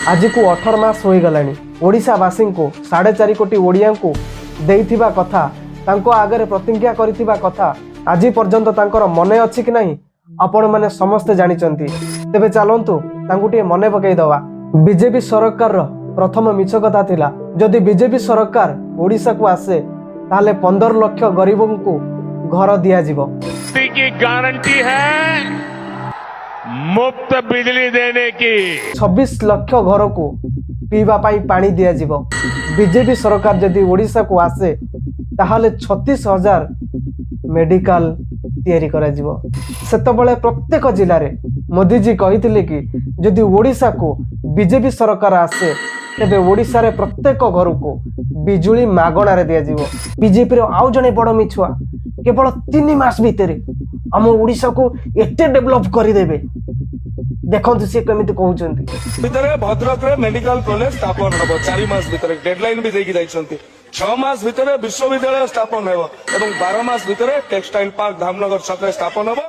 आज को 18 मास हो गलानी ओडिशावासी को 4.5 कोटी ओडिया को देइथिबा कथा तांको आगे प्रतिज्ञा करिथिबा कथा आज पर्यंत तांकर मने अछि कि नहीं आपण माने समस्ते जानिचंती। तेबे चलंतु तांको टिए मने पकई दवा। बीजेपी सरकार रो प्रथम मिछ कथा थिला जदि बीजेपी सरकार ओडिशा को आसे ताले 15 लाख गरीबों को घर दिया जिवो। की गारंटी है मुफ्त बिजली देने की। 26 लाख घर को पीवा पाई पानी दिया जिवो। बीजेपी सरकार जदि ओडिशा को आसे ताहले 36,000 मेडिकल तैयारी करा जिवो। सेतबेले प्रत्येक जिले में मोदी जी कहिथिले कि जदि ओडिशा को बीजेपी सरकार आसे तेबे ओडिशा रे प्रत्येक घर को बिजुली मागणार दिया जिवो। बीजेपी रो आउ जने बड़ मिछुआ केवल 3 मास भितरे हम ओडिशा को एते डेवलप करि देबे। देखंतु से केमिति कहउचंती भितरे भद्रक रे मेडिकल कॉलेज स्थापन हबो 4 मास भितरे डेडलाइन भी देकी जाइछंती। 6 मास भितरे विश्वविद्यालय स्थापन हेबो एवं 12 मास भितरे टेक्सटाइल पार्क धामनगर छकरे स्थापन हबो।